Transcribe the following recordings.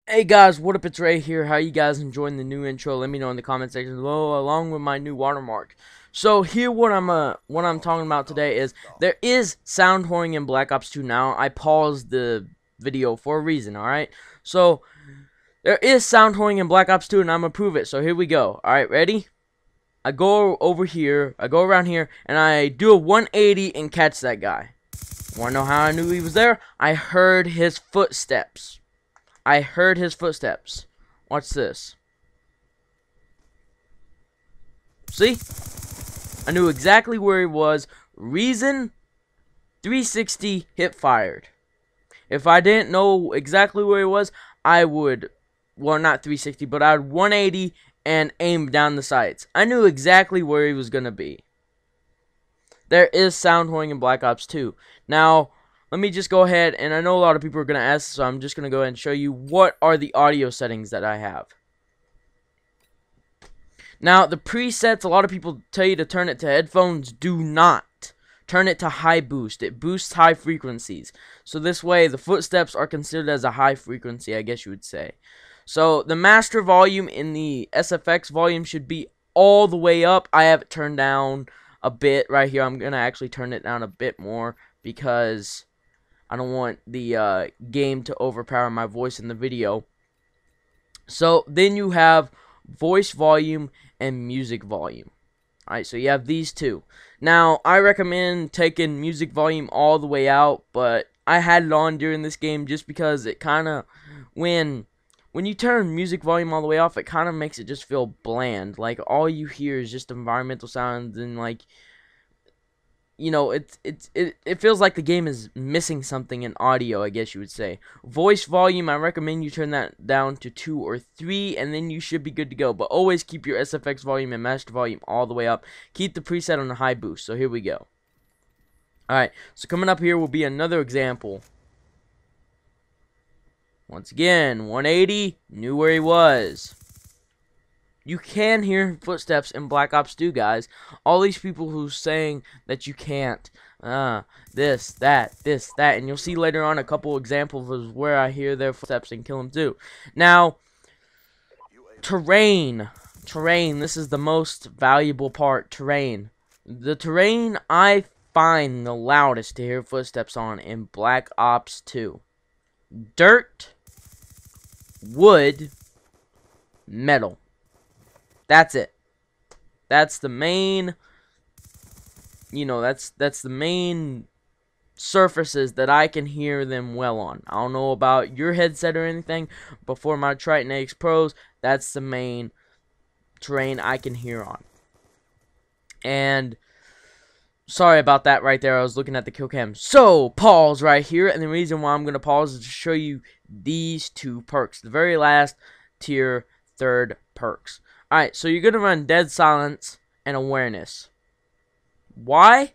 Hey guys, what up? It's Ray here. How you guys enjoying the new intro? Let me know in the comment section below, along with my new watermark. So here, what I'm talking about today is there is sound whoring in Black Ops 2 now. I paused the video for a reason. All right, so there is sound whoring in Black Ops 2, and I'm gonna prove it. So here we go. All right, ready? I go over here, I go around here, and I do a 180 and catch that guy. Wanna know how I knew he was there? I heard his footsteps. Watch this. See? I knew exactly where he was. Reason 360 hip fired. If I didn't know exactly where he was, I would, well, not 360, but I would 180 and aim down the sights. I knew exactly where he was going to be. There is sound whoring in Black Ops 2. Now, let me just go ahead, and I know a lot of people are going to ask, so I'm just going to go ahead and show you what are the audio settings that I have. Now, the presets, a lot of people tell you to turn it to headphones. Do not. Turn it to high boost. It boosts high frequencies. So this way, the footsteps are considered as a high frequency, I guess you would say. So the master volume in the SFX volume should be all the way up. I have it turned down a bit right here. I'm going to actually turn it down a bit more because I don't want the game to overpower my voice in the video. So then you have voice volume and music volume. Alright, so you have these two. Now, I recommend taking music volume all the way out, but I had it on during this game just because it kind of, when you turn music volume all the way off, it kind of makes it just feel bland. Like, all you hear is just environmental sounds and, like, you know, it feels like the game is missing something in audio, I guess you would say. Voice volume, I recommend you turn that down to 2 or 3, and then you should be good to go. But always keep your SFX volume and master volume all the way up. Keep the preset on a high boost. So here we go. Alright, so coming up here will be another example. Once again, 180, knew where he was. You can hear footsteps in Black Ops 2, guys. All these people who's saying that you can't. This, that, and you'll see later on a couple examples of where I hear their footsteps and kill them too. Now, terrain. Terrain, this is the most valuable part, terrain. The terrain I find the loudest to hear footsteps on in Black Ops 2. Dirt, wood, metal. That's it. That's the main, you know, that's the main surfaces that I can hear them well on. I don't know about your headset or anything, but for my Triton X Pros, that's the main terrain I can hear on. And sorry about that right there. I was looking at the kill cam. So, pause right here, and the reason why I'm going to pause is to show you these two perks. The very last tier, third perks. Alright, so you're going to run Dead Silence and Awareness. Why?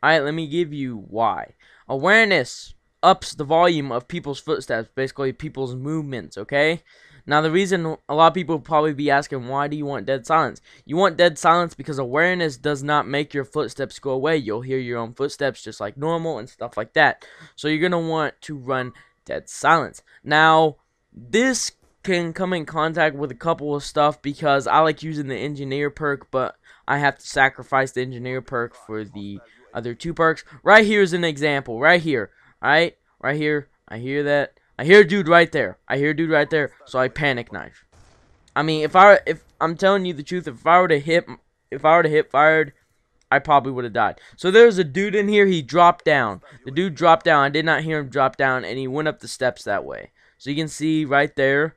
Alright, let me give you why. Awareness ups the volume of people's footsteps, basically people's movements, okay? Now, the reason a lot of people will probably be asking, why do you want Dead Silence? You want Dead Silence because Awareness does not make your footsteps go away. You'll hear your own footsteps just like normal and stuff like that. So you're going to want to run Dead Silence. Now, this can come in contact with a couple of stuff because I like using the engineer perk, but I have to sacrifice the engineer perk for the other two perks. Right here is an example. Right here. Alright? Right here. I hear that. I hear a dude right there. So I panic knife. I mean, if I'm telling you the truth, if I were to hit fired, I probably would have died. So there's a dude in here, he dropped down. The dude dropped down. I did not hear him drop down, and he went up the steps that way. So you can see right there.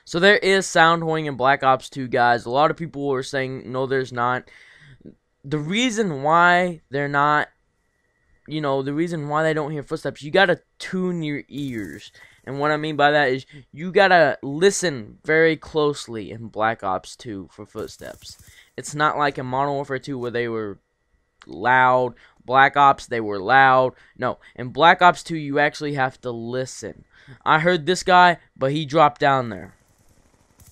So there is sound whoring in Black Ops 2, guys. A lot of people are saying, no, there's not. The reason why they're not, you know, the reason why they don't hear footsteps, you gotta tune your ears. And what I mean by that is, you gotta listen very closely in Black Ops 2 for footsteps. It's not like in Modern Warfare 2 where they were loud. Black Ops, they were loud. No, in Black Ops 2, you actually have to listen. I heard this guy, but he dropped down there.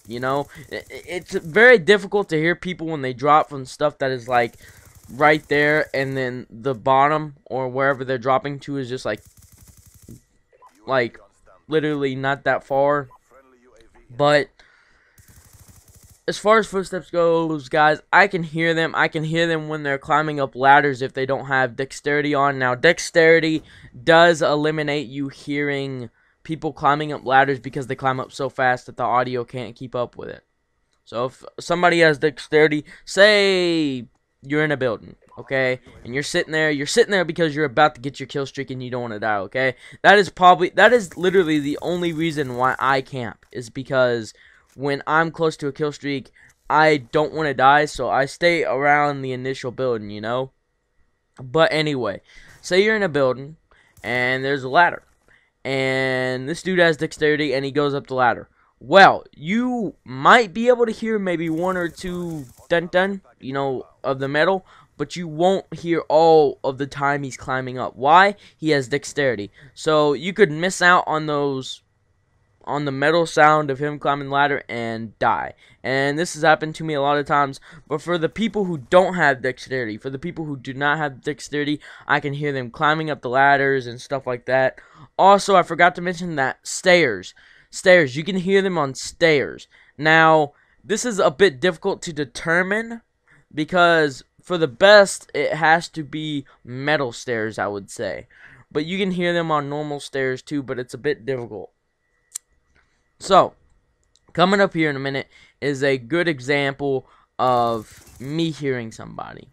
You know, it's very difficult to hear people when they drop from stuff that is like right there, and then the bottom or wherever they're dropping to is just like literally not that far. But as far as footsteps goes, guys, I can hear them. I can hear them when they're climbing up ladders if they don't have dexterity on. Now, dexterity does eliminate you hearing people climbing up ladders because they climb up so fast that the audio can't keep up with it. So if somebody has dexterity, say you're in a building, okay, and you're sitting there because you're about to get your kill streak and you don't want to die, okay? That is literally the only reason why I camp, is because when I'm close to a kill streak, I don't want to die, so I stay around the initial building, you know? But anyway, say you're in a building, and there's a ladder, and this dude has dexterity, and he goes up the ladder. Well, you might be able to hear maybe one or two dun-dun, you know, of the metal, but you won't hear all of the time he's climbing up. Why? He has dexterity. So you could miss out on those, on the metal sound of him climbing the ladder and die. And this has happened to me a lot of times. But for the people who don't have dexterity, for the people who do not have dexterity, I can hear them climbing up the ladders and stuff like that. Also, I forgot to mention that stairs, you can hear them on stairs. Now, this is a bit difficult to determine because for the best, it has to be metal stairs, I would say. But you can hear them on normal stairs too, but it's a bit difficult. So, coming up here in a minute is a good example of me hearing somebody.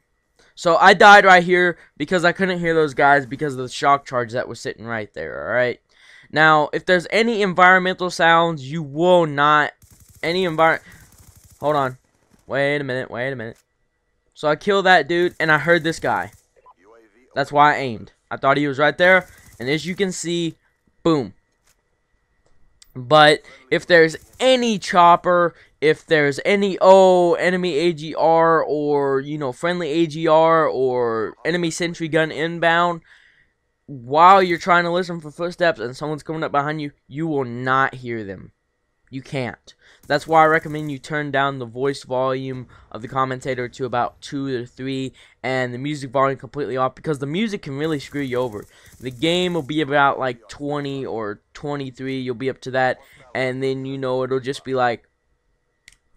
So, I died right here because I couldn't hear those guys because of the shock charge that was sitting right there, alright? Now, if there's any environmental sounds, you will not... Hold on. Wait a minute. So, I killed that dude, and I heard this guy. That's why I aimed. I thought he was right there, and as you can see, boom. But if there's any chopper, if there's any enemy AGR or, you know, friendly AGR or enemy sentry gun inbound, while you're trying to listen for footsteps and someone's coming up behind you, you will not hear them. You can't. That's why I recommend you turn down the voice volume of the commentator to about 2 or 3 and the music volume completely off, because the music can really screw you over. The game will be about like 20 or 23, you'll be up to that, and then, you know, it'll just be like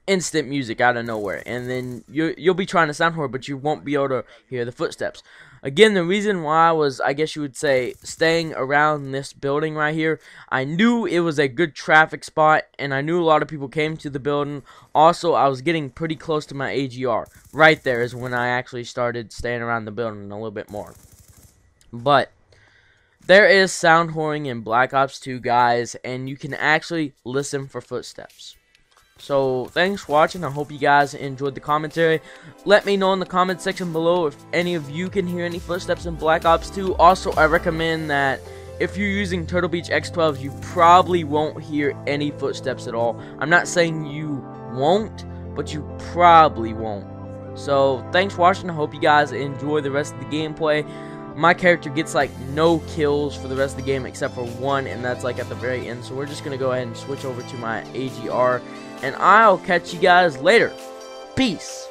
instant music out of nowhere, and then you'll be trying to sound horrible, but you won't be able to hear the footsteps. Again, the reason why was, I guess you would say, staying around this building right here. I knew it was a good traffic spot, and I knew a lot of people came to the building. Also, I was getting pretty close to my AGR. Right there is when I actually started staying around the building a little bit more. But there is sound whoring in Black Ops 2, guys, and you can actually listen for footsteps. So, thanks for watching. I hope you guys enjoyed the commentary. Let me know in the comment section below if any of you can hear any footsteps in Black Ops 2. Also, I recommend that if you're using Turtle Beach X12, you probably won't hear any footsteps at all. I'm not saying you won't, but you probably won't. So, thanks for watching. I hope you guys enjoy the rest of the gameplay. My character gets like no kills for the rest of the game except for one, and that's like at the very end. So we're just going to go ahead and switch over to my AGR, and I'll catch you guys later. Peace.